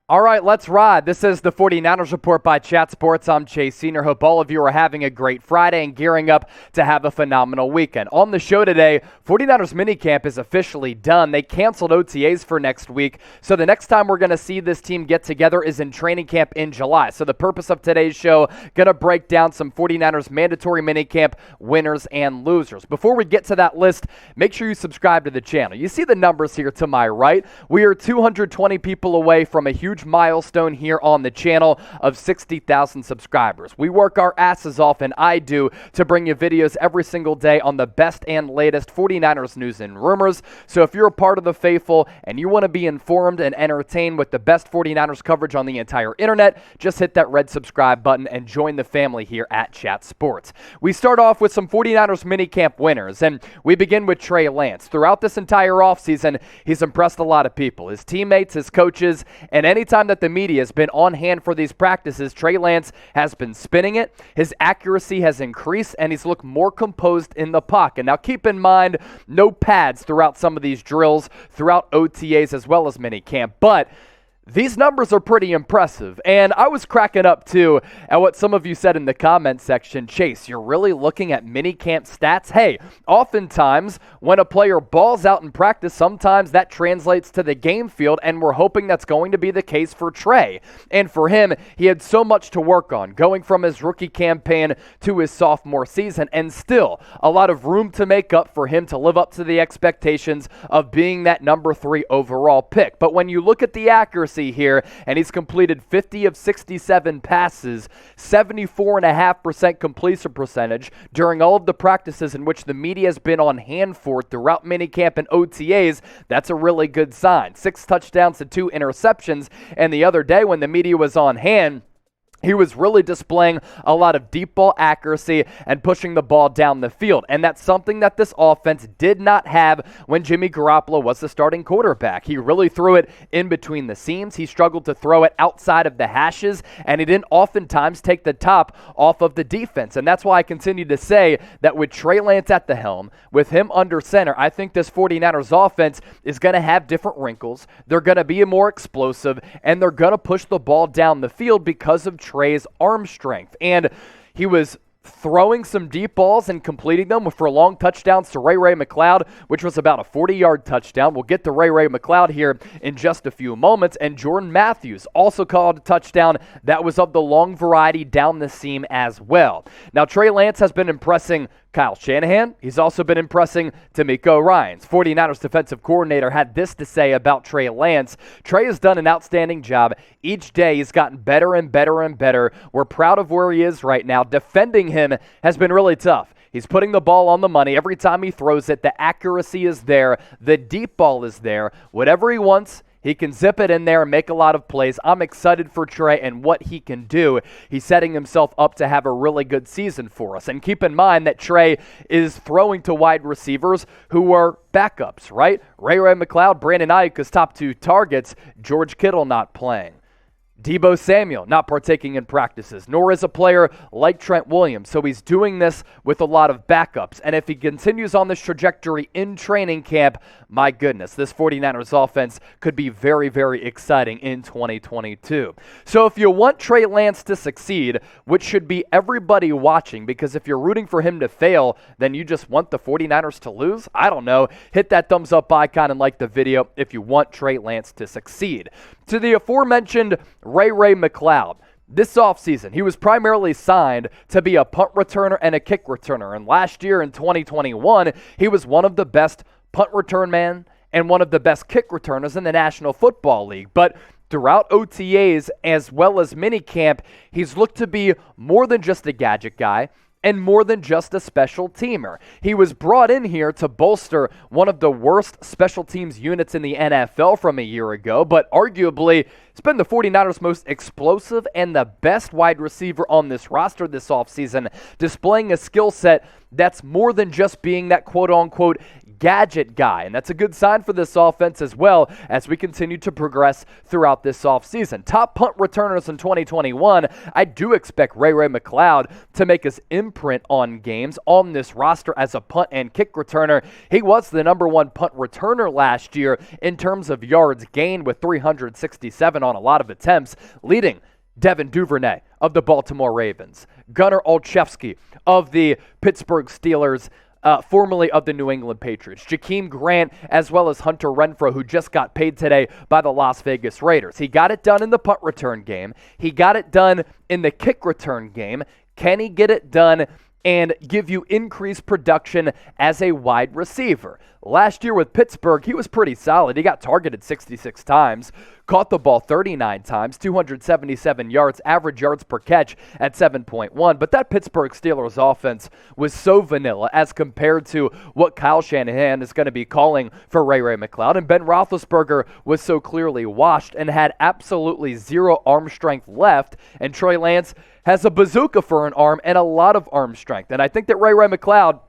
All right, let's ride. This is the 49ers Report by Chat Sports. I'm Chase Senior. Hope all of you are having a great Friday and gearing up to have a phenomenal weekend. On the show today, 49ers Minicamp is officially done. They canceled OTAs for next week, so the next time we're going to see this team get together is in training camp in July. So the purpose of today's show, going to break down some 49ers mandatory minicamp winners and losers. Before we get to that list, make sure you subscribe to the channel. You see the numbers here to my right. We are 220 people away from a huge milestone here on the channel of 60,000 subscribers. We work our asses off, and I do, to bring you videos every single day on the best and latest 49ers news and rumors. So if you're a part of the faithful and you want to be informed and entertained with the best 49ers coverage on the entire internet, just hit that red subscribe button and join the family here at Chat Sports. We start off with some 49ers minicamp winners, and we begin with Trey Lance. Throughout this entire offseason, he's impressed a lot of people, his teammates, his coaches, and anytime that the media has been on hand for these practices, Trey Lance has been spinning it. His accuracy has increased, and he's looked more composed in the pocket. Now, keep in mind, no pads throughout some of these drills, throughout OTAs as well as minicamp, but these numbers are pretty impressive, and I was cracking up, too, at what some of you said in the comment section. Chase, you're really looking at minicamp stats? Hey, oftentimes, when a player balls out in practice, sometimes that translates to the game field, and we're hoping that's going to be the case for Trey. And for him, he had so much to work on, going from his rookie campaign to his sophomore season, and still a lot of room to make up for him to live up to the expectations of being that number 3 overall pick. But when you look at the accuracy here, and he's completed 50 of 67 passes, 74.5% completion percentage during all of the practices in which the media has been on hand for throughout minicamp and OTAs. That's a really good sign. 6 touchdowns to 2 interceptions, and the other day when the media was on hand, he was really displaying a lot of deep ball accuracy and pushing the ball down the field. And that's something that this offense did not have when Jimmy Garoppolo was the starting quarterback. He really threw it in between the seams. He struggled to throw it outside of the hashes, and he didn't oftentimes take the top off of the defense. And that's why I continue to say that with Trey Lance at the helm, with him under center, I think this 49ers offense is going to have different wrinkles. They're going to be more explosive, and they're going to push the ball down the field because of Trey's arm strength. And he was throwing some deep balls and completing them for long touchdowns to Ray-Ray McCloud, which was about a 40-yard touchdown. We'll get to Ray-Ray McCloud here in just a few moments. And Jordan Matthews also called a touchdown that was of the long variety down the seam as well. Now, Trey Lance has been impressing Kyle Shanahan. He's also been impressing DeMeco Ryans. 49ers defensive coordinator had this to say about Trey Lance. Trey has done an outstanding job. Each day he's gotten better and better and better. We're proud of where he is right now. Defending him has been really tough. He's putting the ball on the money. Every time he throws it, the accuracy is there. The deep ball is there. Whatever he wants, he can zip it in there and make a lot of plays. I'm excited for Trey and what he can do. He's setting himself up to have a really good season for us. And keep in mind that Trey is throwing to wide receivers who are backups, right? Ray-Ray McCloud, Brandon Ayuk, his top 2 targets. George Kittle not playing. Deebo Samuel not partaking in practices, nor is a player like Trent Williams. So he's doing this with a lot of backups. And if he continues on this trajectory in training camp, my goodness, this 49ers offense could be very, very exciting in 2022. So if you want Trey Lance to succeed, which should be everybody watching, because if you're rooting for him to fail, then you just want the 49ers to lose, I don't know. Hit that thumbs up icon and like the video if you want Trey Lance to succeed. To the aforementioned Ray-Ray McCloud, this offseason, he was primarily signed to be a punt returner and a kick returner. And last year in 2021, he was one of the best punt return men and one of the best kick returners in the National Football League. But throughout OTAs as well as minicamp, he's looked to be more than just a gadget guy and more than just a special teamer. He was brought in here to bolster one of the worst special teams units in the NFL from a year ago, but arguably it's been the 49ers' most explosive and the best wide receiver on this roster this offseason, displaying a skill set that's more than just being that quote-unquote gadget guy, and that's a good sign for this offense as well as we continue to progress throughout this offseason. Top punt returners in 2021, I do expect Ray-Ray McCloud to make his imprint on games on this roster as a punt and kick returner. He was the number one punt returner last year in terms of yards gained with 367 on a lot of attempts, leading Devin Duvernay of the Baltimore Ravens, Gunnar Olszewski of the Pittsburgh Steelers, formerly of the New England Patriots, Jakeem Grant, as well as Hunter Renfrow, who just got paid today by the Las Vegas Raiders. He got it done in the punt return game. He got it done in the kick return game. Can he get it done and give you increased production as a wide receiver? Last year with Pittsburgh, he was pretty solid. He got targeted 66 times, caught the ball 39 times, 277 yards, average yards per catch at 7.1. But that Pittsburgh Steelers offense was so vanilla as compared to what Kyle Shanahan is going to be calling for Ray-Ray McCloud. And Ben Roethlisberger was so clearly washed and had absolutely zero arm strength left. And Trey Lance has a bazooka for an arm and a lot of arm strength. And I think that Ray-Ray McCloud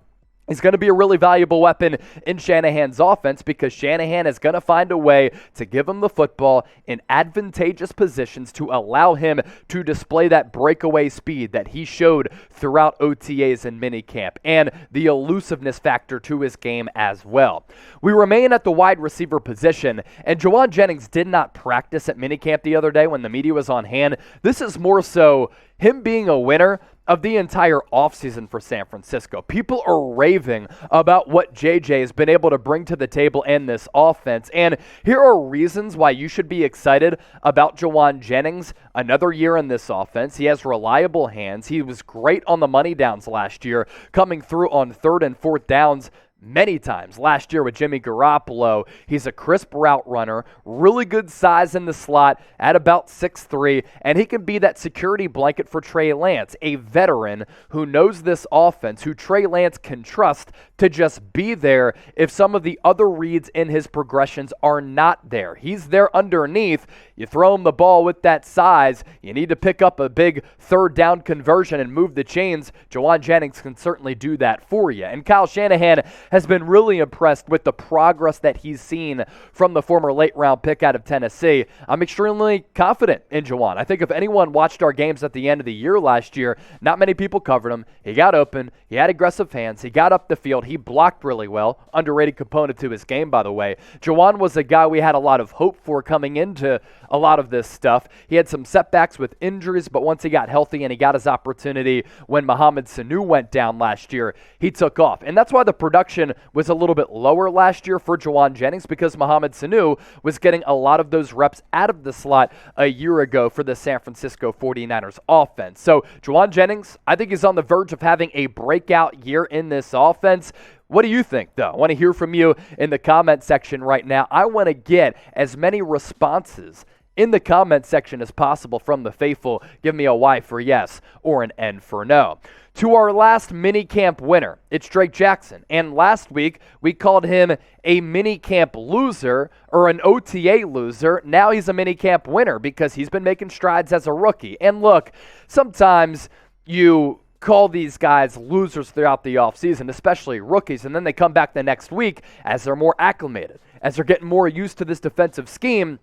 is going to be a really valuable weapon in Shanahan's offense because Shanahan is going to find a way to give him the football in advantageous positions to allow him to display that breakaway speed that he showed throughout OTAs and minicamp and the elusiveness factor to his game as well. We remain at the wide receiver position, and Juwan Jennings did not practice at minicamp the other day when the media was on hand. This is more so him being a winner of the entire offseason for San Francisco. People are raving about what JJ has been able to bring to the table in this offense. And here are reasons why you should be excited about Juwan Jennings. Another year in this offense. He has reliable hands. He was great on the money downs last year, coming through on third and fourth downs many times last year with Jimmy Garoppolo. He's a crisp route runner, really good size in the slot at about 6'3", and he can be that security blanket for Trey Lance, a veteran who knows this offense, who Trey Lance can trust to just be there if some of the other reads in his progressions are not there. He's there underneath. You throw him the ball with that size. You need to pick up a big third down conversion and move the chains. Juwan Jennings can certainly do that for you. And Kyle Shanahan has been really impressed with the progress that he's seen from the former late-round pick out of Tennessee. I'm extremely confident in Juwan. I think if anyone watched our games at the end of the year last year, not many people covered him. He got open. He had aggressive hands. He got up the field. He blocked really well. Underrated component to his game, by the way. Juwan was a guy we had a lot of hope for coming into a lot of this stuff. He had some setbacks with injuries, but once he got healthy and he got his opportunity when Mohamed Sanu went down last year, he took off. And that's why the production was a little bit lower last year for Juwan Jennings, because Mohamed Sanu was getting a lot of those reps out of the slot a year ago for the San Francisco 49ers offense. So Juwan Jennings, I think he's on the verge of having a breakout year in this offense. What do you think, though? I want to hear from you in the comment section right now. I want to get as many responses in the comment section as possible from the faithful. Give me a Y for yes or an N for no. To our last minicamp winner, it's Drake Jackson. And last week, we called him a minicamp loser or an OTA loser. Now he's a minicamp winner because he's been making strides as a rookie. And look, sometimes you call these guys losers throughout the offseason, especially rookies, and then they come back the next week as they're more acclimated, as they're getting more used to this defensive scheme,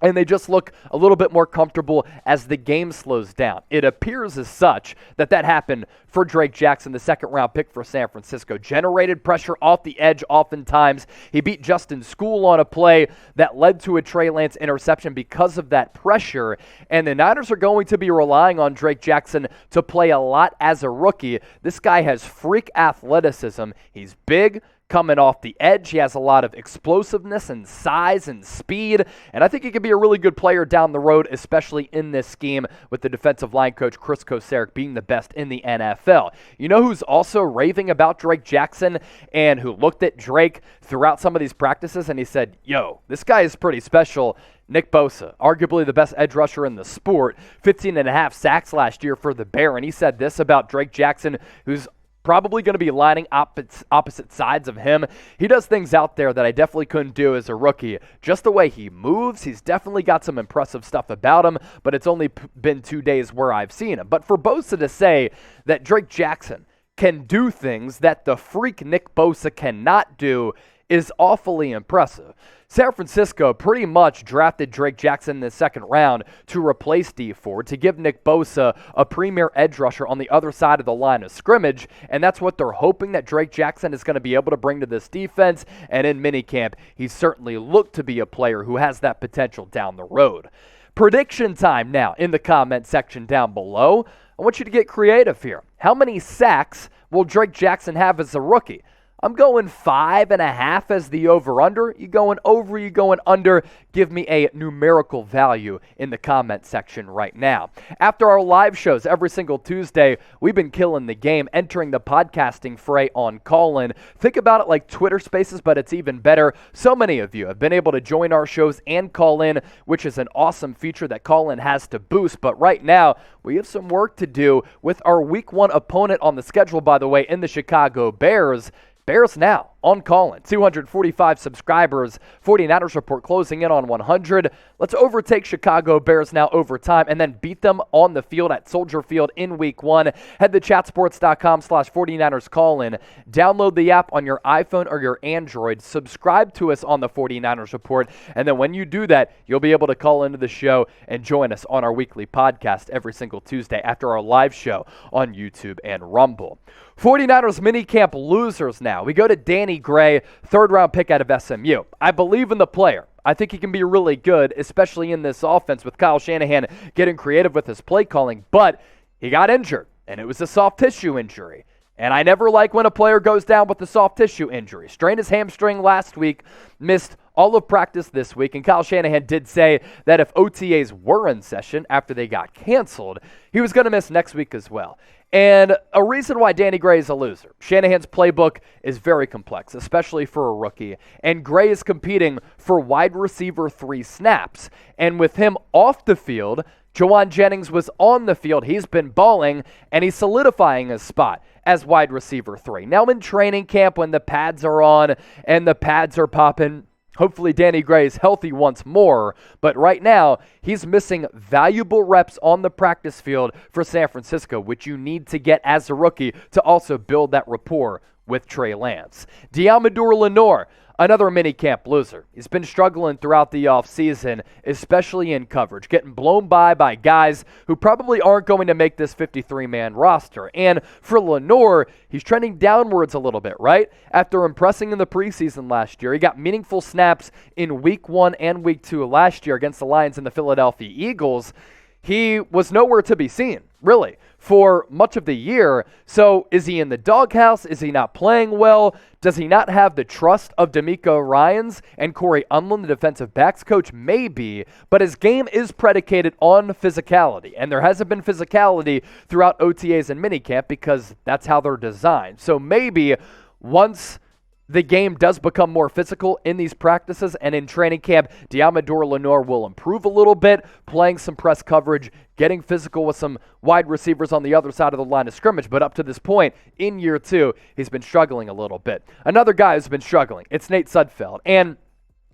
and they just look a little bit more comfortable as the game slows down. It appears as such that happened for Drake Jackson, the second-round pick for San Francisco. Generated pressure off the edge oftentimes. He beat Justin School on a play that led to a Trey Lance interception because of that pressure. And the Niners are going to be relying on Drake Jackson to play a lot as a rookie. This guy has freak athleticism. He's big, coming off the edge. He has a lot of explosiveness and size and speed, and I think he could be a really good player down the road, especially in this scheme with the defensive line coach Chris Kocurek being the best in the NFL. You know who's also raving about Drake Jackson and who looked at Drake throughout some of these practices and he said, yo, this guy is pretty special? Nick Bosa, arguably the best edge rusher in the sport, 15.5 sacks last year for the Bear, and he said this about Drake Jackson, who's probably going to be lining opposite sides of him. He does things out there that I definitely couldn't do as a rookie. Just the way he moves, he's definitely got some impressive stuff about him, but it's only been 2 days where I've seen him. But for Bosa to say that Drake Jackson can do things that the freak Nick Bosa cannot do, is awfully impressive. San Francisco pretty much drafted Drake Jackson in the second round to replace Dee Ford, to give Nick Bosa a premier edge rusher on the other side of the line of scrimmage, and that's what they're hoping that Drake Jackson is going to be able to bring to this defense, and in minicamp, he certainly looked to be a player who has that potential down the road. Prediction time now in the comment section down below. I want you to get creative here. How many sacks will Drake Jackson have as a rookie? I'm going 5.5 as the over-under. You going over, you going under? Give me a numerical value in the comment section right now. After our live shows every single Tuesday, we've been killing the game, entering the podcasting fray on Call-In. Think about it like Twitter Spaces, but it's even better. So many of you have been able to join our shows and call in, which is an awesome feature that Call-In has to boost. But right now, we have some work to do with our Week 1 opponent on the schedule, by the way, in the Chicago Bears. Bears now on Call-In. 245 subscribers. 49ers Report closing in on 100. Let's overtake Chicago Bears now over time and then beat them on the field at Soldier Field in Week 1. Head to chatsports.com/49ers Call-In. Download the app on your iPhone or your Android. Subscribe to us on the 49ers Report. And then when you do that, you'll be able to call into the show and join us on our weekly podcast every single Tuesday after our live show on YouTube and Rumble. 49ers minicamp losers now. We go to Danny Gray, third-round pick out of SMU. I believe in the player. I think he can be really good, especially in this offense with Kyle Shanahan getting creative with his play calling, but he got injured, and it was a soft tissue injury. And I never like when a player goes down with a soft tissue injury. Strained his hamstring last week, missed all of practice this week, and Kyle Shanahan did say that if OTAs were in session after they got canceled, he was going to miss next week as well. And a reason why Danny Gray is a loser. Shanahan's playbook is very complex, especially for a rookie. And Gray is competing for wide receiver 3 snaps. And with him off the field, Juwan Jennings was on the field. He's been balling, and he's solidifying his spot as wide receiver 3. Now in training camp, when the pads are on and the pads are popping, hopefully Danny Gray is healthy once more, but right now he's missing valuable reps on the practice field for San Francisco, which you need to get as a rookie to also build that rapport with Trey Lance. Deommodore Lenoir, another minicamp loser. He's been struggling throughout the offseason, especially in coverage, getting blown by guys who probably aren't going to make this 53-man roster. And for Lenoir, he's trending downwards a little bit, right? After impressing in the preseason last year, he got meaningful snaps in Week 1 and Week 2 last year against the Lions and the Philadelphia Eagles. He was nowhere to be seen, really, for much of the year. So is he in the doghouse? Is he not playing well? Does he not have the trust of DeMeco Ryans and Corey Unlin, the defensive backs coach? Maybe, but his game is predicated on physicality, and there hasn't been physicality throughout OTAs and minicamp because that's how they're designed. So maybe once the game does become more physical in these practices and in training camp, Deommodore Lenoir will improve a little bit, playing some press coverage, getting physical with some wide receivers on the other side of the line of scrimmage. But up to this point, in year 2, he's been struggling a little bit. Another guy who's been struggling, it's Nate Sudfeld. And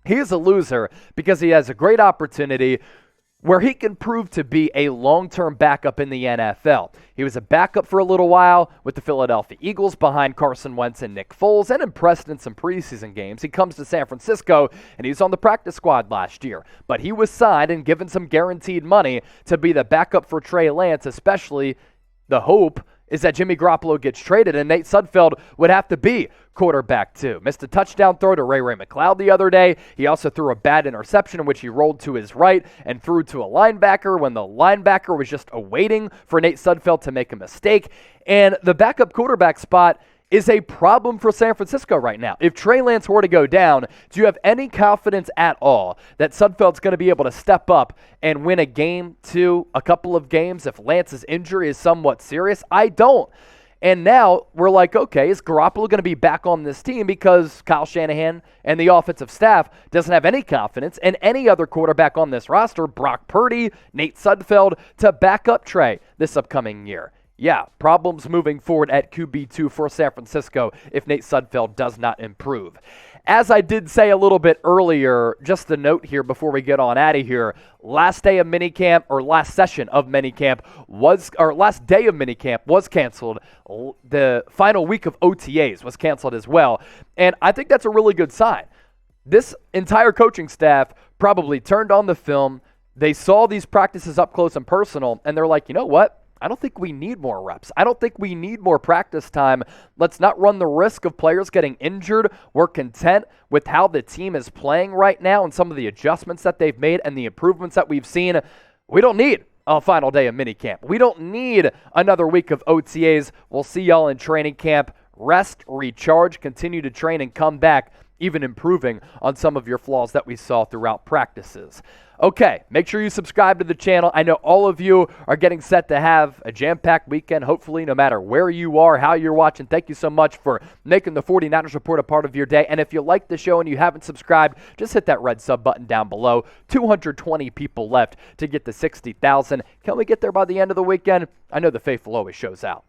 he is a loser because he has a great opportunity where he can prove to be a long-term backup in the NFL. He was a backup for a little while with the Philadelphia Eagles behind Carson Wentz and Nick Foles, and impressed in some preseason games. He comes to San Francisco, and he's on the practice squad last year. But he was signed and given some guaranteed money to be the backup for Trey Lance, especially the hope is that Jimmy Garoppolo gets traded, and Nate Sudfeld would have to be quarterback too. Missed a touchdown throw to Ray-Ray McCloud the other day. He also threw a bad interception in which he rolled to his right and threw to a linebacker when the linebacker was just awaiting for Nate Sudfeld to make a mistake. And the backup quarterback spot is a problem for San Francisco right now. If Trey Lance were to go down, do you have any confidence at all that Sudfeld's going to be able to step up and win a game, a couple of games if Lance's injury is somewhat serious? I don't. And now we're like, okay, is Garoppolo going to be back on this team because Kyle Shanahan and the offensive staff doesn't have any confidence in any other quarterback on this roster, Brock Purdy, Nate Sudfeld, to back up Trey this upcoming year? Yeah, problems moving forward at QB2 for San Francisco if Nate Sudfeld does not improve. as I did say a little bit earlier, just a note here before we get on out of here, last day of minicamp, or last session of minicamp last day of minicamp was canceled. The final week of OTAs was canceled as well. And I think that's a really good sign. This entire coaching staff probably turned on the film. They saw these practices up close and personal, and they're like, you know what? I don't think we need more reps. I don't think we need more practice time. Let's not run the risk of players getting injured. We're content with how the team is playing right now and some of the adjustments that they've made and the improvements that we've seen. We don't need a final day of minicamp. We don't need another week of OTAs. We'll see y'all in training camp. Rest, recharge, continue to train, and come back, even improving on some of your flaws that we saw throughout practices. Okay, make sure you subscribe to the channel. I know all of you are getting set to have a jam-packed weekend, hopefully, no matter where you are, how you're watching. Thank you so much for making the 49ers Report a part of your day. And if you like the show and you haven't subscribed, just hit that red sub button down below. 220 people left to get to 60,000. Can we get there by the end of the weekend? I know the faithful always shows out.